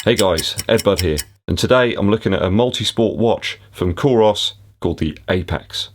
Hey guys, EDDBUD here, and today I'm looking at a multi-sport watch from COROS called the APEX.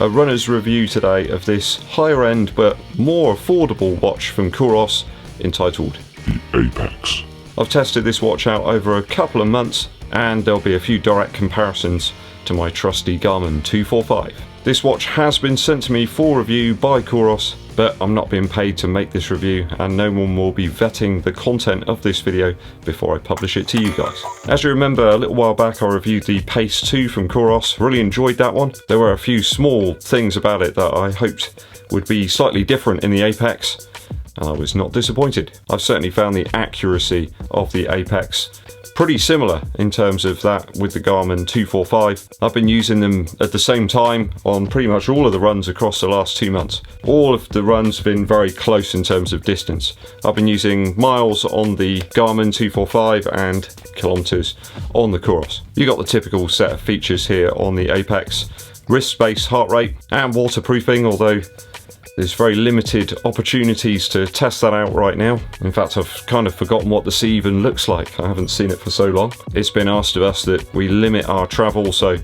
A runner's review today of this higher end but more affordable watch from COROS entitled the APEX. I've tested this watch out over a couple of months and there'll be a few direct comparisons to my trusty Garmin 245. This watch has been sent to me for review by COROS, but I'm not being paid to make this review and no one will be vetting the content of this video before I publish it to you guys. As you remember, a little while back I reviewed the Pace 2 from COROS, really enjoyed that one. There were a few small things about it that I hoped would be slightly different in the APEX, and I was not disappointed. I've certainly found the accuracy of the APEX pretty similar in terms of that with the Garmin 245. I've been using them at the same time on pretty much all of the runs across the last 2 months. All of the runs have been very close in terms of distance. I've been using miles on the Garmin 245 and kilometers on the COROS. You got the typical set of features here on the APEX: wrist-based heart rate and waterproofing, although there's very limited opportunities to test that out right now. In fact, I've kind of forgotten what the sea even looks like. I haven't seen it for so long. It's been asked of us that we limit our travel, so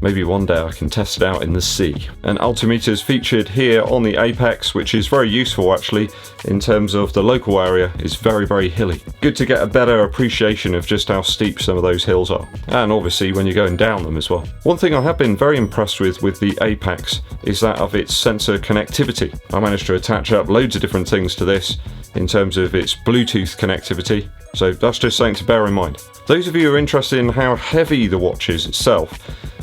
maybe one day I can test it out in the sea. An altimeter is featured here on the APEX, which is very useful actually in terms of the local area is very hilly. Good to get a better appreciation of just how steep some of those hills are, and obviously when you're going down them as well. One thing I have been very impressed with the APEX is that of its sensor connectivity. I managed to attach up loads of different things to this in terms of its Bluetooth connectivity, so that's just something to bear in mind. Those of you who are interested in how heavy the watch is itself,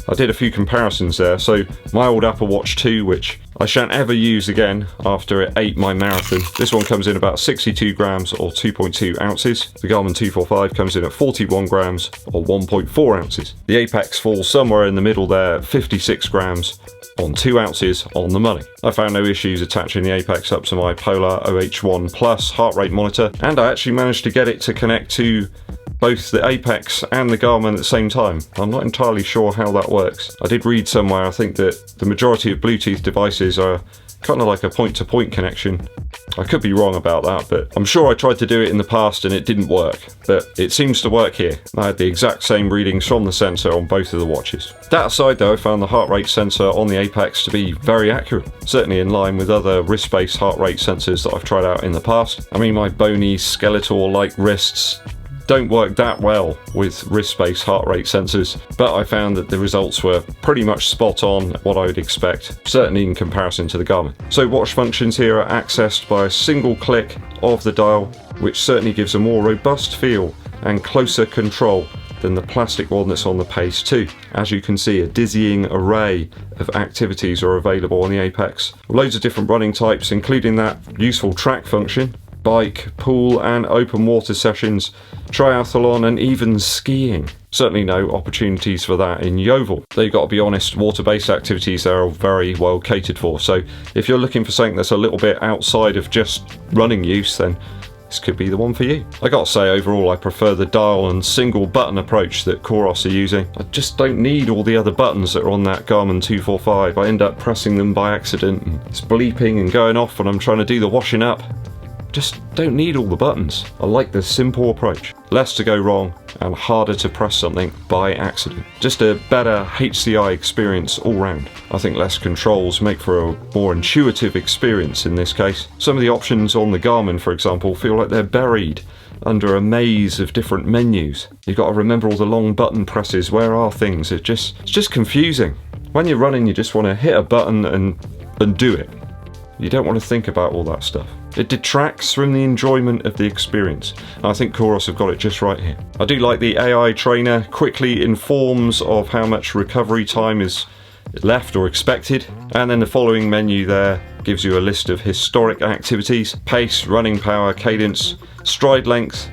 I did a few comparisons there. So my old Apple Watch 2, which I shan't ever use again after it ate my marathon, this one comes in about 62 grams or 2.2 ounces. The Garmin 245 comes in at 41 grams or 1.4 ounces. The APEX falls somewhere in the middle there at 56 grams on 2 ounces on the money. I found no issues attaching the APEX up to my Polar OH1 Plus heart rate monitor, and I actually managed to get it to connect to both the APEX and the Garmin at the same time. I'm not entirely sure how that works. I did read somewhere, I think, that the majority of Bluetooth devices are kind of like a point-to-point connection. I could be wrong about that, but I'm sure I tried to do it in the past and it didn't work. But it seems to work here. I had the exact same readings from the sensor on both of the watches. That aside though, I found the heart rate sensor on the APEX to be very accurate. Certainly in line with other wrist-based heart rate sensors that I've tried out in the past. I mean, my bony, skeletal-like wrists don't work that well with wrist-based heart rate sensors, but I found that the results were pretty much spot on what I would expect, certainly in comparison to the Garmin. So watch functions here are accessed by a single click of the dial, which certainly gives a more robust feel and closer control than the plastic one that's on the Pace 2. As you can see, a dizzying array of activities are available on the APEX. Loads of different running types, including that useful track function, bike, pool and open water sessions, triathlon and even skiing. Certainly no opportunities for that in Yeovil. Though you've got to be honest, water-based activities there are very well catered for, so if you're looking for something that's a little bit outside of just running use, then this could be the one for you. I gotta say, overall I prefer the dial and single button approach that COROS are using. I just don't need all the other buttons that are on that Garmin 245. I end up pressing them by accident and it's bleeping and going off when I'm trying to do the washing up. Just don't need all the buttons. I like the simple approach. Less to go wrong and harder to press something by accident. Just a better HCI experience all round. I think less controls make for a more intuitive experience in this case. Some of the options on the Garmin, for example, feel like they're buried under a maze of different menus. You've got to remember all the long button presses. Where are things? It's just confusing. When you're running, you just want to hit a button and do it. You don't want to think about all that stuff. It detracts from the enjoyment of the experience. And I think COROS have got it just right here. I do like the AI trainer quickly informs of how much recovery time is left or expected. And then the following menu there gives you a list of historic activities, pace, running power, cadence, stride length.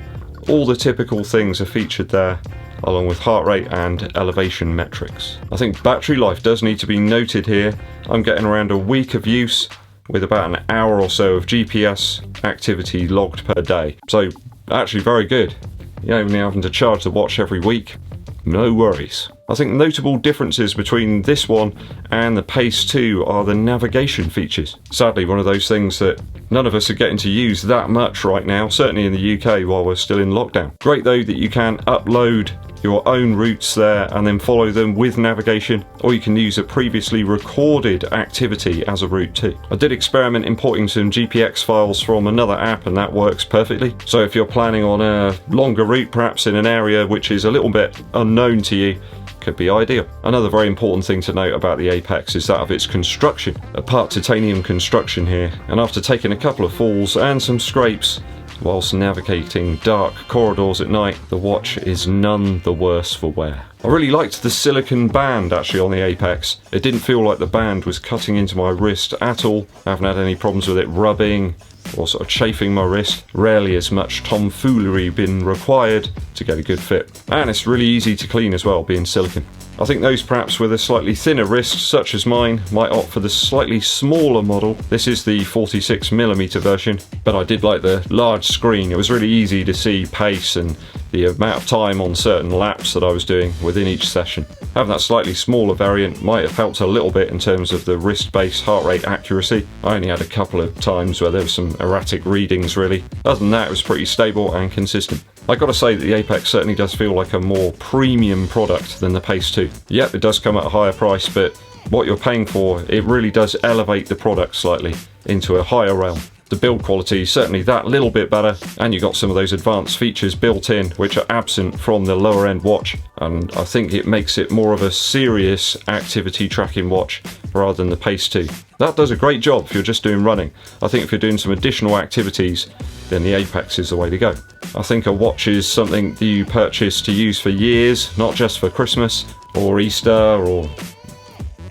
All the typical things are featured there, along with heart rate and elevation metrics. I think battery life does need to be noted here. I'm getting around a week of use, with about an hour or so of GPS activity logged per day. So actually very good. You're only having to charge the watch every week. No worries. I think notable differences between this one and the Pace 2 are the navigation features. Sadly, one of those things that none of us are getting to use that much right now, certainly in the UK while we're still in lockdown. Great though that you can upload your own routes there and then follow them with navigation, or you can use a previously recorded activity as a route too. I did experiment importing some GPX files from another app and that works perfectly. So if you're planning on a longer route, perhaps in an area which is a little bit unknown to you, could be ideal. Another very important thing to note about the Apex is that of its construction. A part titanium construction here, and after taking a couple of falls and some scrapes whilst navigating dark corridors at night, the watch is none the worse for wear. I really liked the silicone band actually on the Apex. It didn't feel like the band was cutting into my wrist at all. I haven't had any problems with it rubbing or sort of chafing my wrist. Rarely has much tomfoolery been required to get a good fit. And it's really easy to clean as well, being silicone. I think those perhaps with a slightly thinner wrist, such as mine, might opt for the slightly smaller model. This is the 46mm version, but I did like the large screen. It was really easy to see pace and the amount of time on certain laps that I was doing within each session. Having that slightly smaller variant might have helped a little bit in terms of the wrist-based heart rate accuracy. I only had a couple of times where there was some erratic readings really. Other than that, it was pretty stable and consistent. I gotta say that the Apex certainly does feel like a more premium product than the Pace 2. Yep, it does come at a higher price, but what you're paying for, it really does elevate the product slightly into a higher realm. The build quality is certainly that little bit better, and you got some of those advanced features built in which are absent from the lower end watch, and I think it makes it more of a serious activity tracking watch rather than the Pace 2. That does a great job if you're just doing running. I think if you're doing some additional activities, then the Apex is the way to go. I think a watch is something that you purchase to use for years, not just for Christmas or Easter, or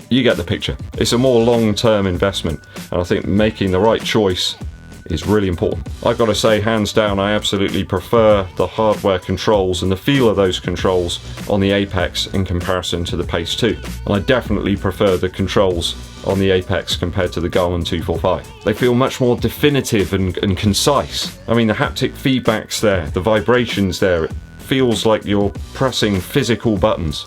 you get the picture. It's a more long-term investment, and I think making the right choice is really important. I've got to say, hands down, I absolutely prefer the hardware controls and the feel of those controls on the Apex in comparison to the Pace 2. And I definitely prefer the controls on the Apex compared to the Garmin 245. They feel much more definitive and concise. I mean, the haptic feedback's there, the vibrations there, it feels like you're pressing physical buttons,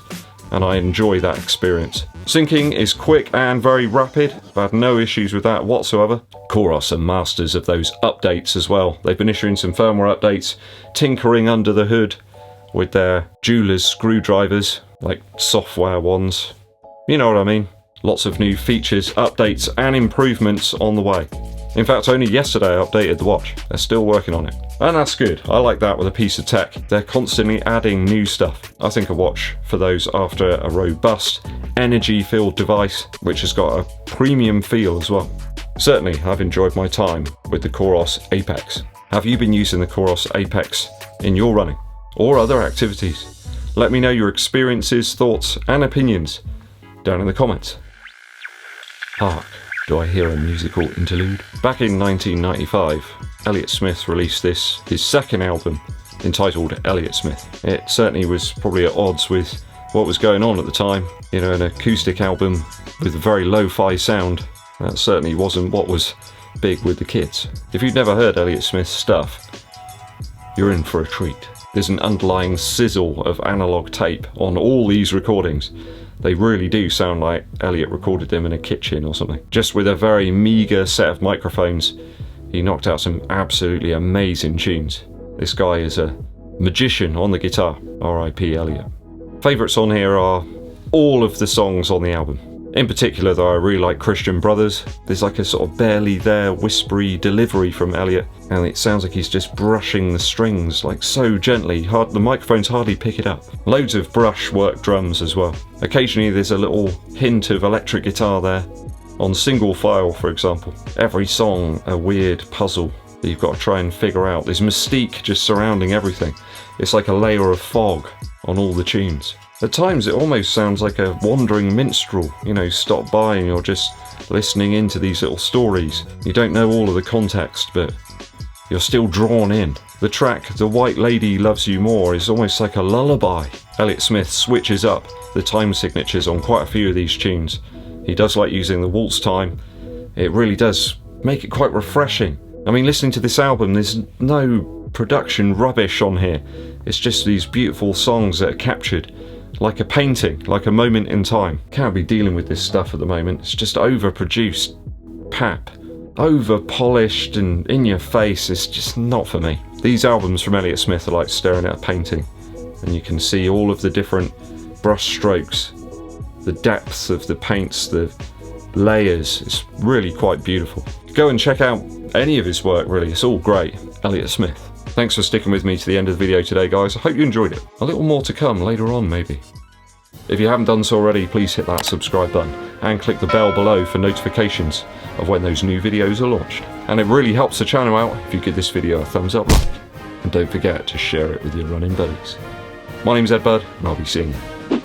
and I enjoy that experience. Syncing is quick and very rapid. I've had no issues with that whatsoever. COROS are masters of those updates as well. They've been issuing some firmware updates, tinkering under the hood with their jeweler's screwdrivers, like software ones. You know what I mean? Lots of new features, updates and improvements on the way. In fact, only yesterday I updated the watch. They're still working on it. And that's good. I like that with a piece of tech. They're constantly adding new stuff. I think a watch for those after a robust, energy-filled device, which has got a premium feel as well. Certainly, I've enjoyed my time with the COROS Apex. Have you been using the COROS Apex in your running or other activities? Let me know your experiences, thoughts and opinions down in the comments. Hark, do I hear a musical interlude? Back in 1995, Elliott Smith released his second album, entitled Elliott Smith. It certainly was probably at odds with what was going on at the time. You know, an acoustic album with a very lo-fi sound. That certainly wasn't what was big with the kids. If you've never heard Elliott Smith's stuff, you're in for a treat. There's an underlying sizzle of analog tape on all these recordings. They really do sound like Elliott recorded them in a kitchen or something. Just with a very meagre set of microphones, he knocked out some absolutely amazing tunes. This guy is a magician on the guitar. R.I.P. Elliott. Favourites on here are all of the songs on the album. In particular though, I really like Christian Brothers. There's like a sort of barely there whispery delivery from Elliott, and it sounds like he's just brushing the strings like so gently, the microphones hardly pick it up. Loads of brushwork drums as well. Occasionally there's a little hint of electric guitar there. On Single File, for example. Every song a weird puzzle that you've got to try and figure out. There's mystique just surrounding everything. It's like a layer of fog on all the tunes. At times it almost sounds like a wandering minstrel, you know, stop by and you're just listening into these little stories. You don't know all of the context, but you're still drawn in. The track, The White Lady Loves You More, is almost like a lullaby. Elliott Smith switches up the time signatures on quite a few of these tunes. He does like using the waltz time. It really does make it quite refreshing. I mean, listening to this album, there's no production rubbish on here. It's just these beautiful songs that are captured like a painting, like a moment in time. Can't be dealing with this stuff at the moment. It's just overproduced pap. Over polished and in your face. It's just not for me. These albums from Elliott Smith are like staring at a painting, and you can see all of the different brush strokes, the depths of the paints, the layers. It's really quite beautiful. Go and check out any of his work, really. It's all great. Elliott Smith. Thanks for sticking with me to the end of the video today, guys. I hope you enjoyed it. A little more to come later on, maybe. If you haven't done so already, please hit that subscribe button and click the bell below for notifications of when those new videos are launched. And it really helps the channel out if you give this video a thumbs up like. And don't forget to share it with your running buddies. My name's EDDBUD, and I'll be seeing you.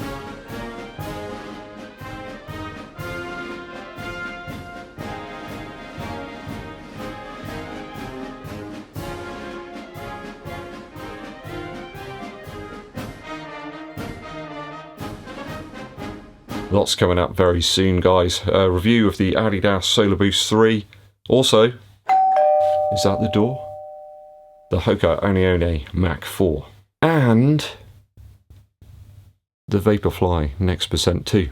Lots coming up very soon, guys. A review of the Adidas Solar Boost 3. Also, is that the door? The Hoka One One Mach 4. And the Vaporfly Next Percent 2.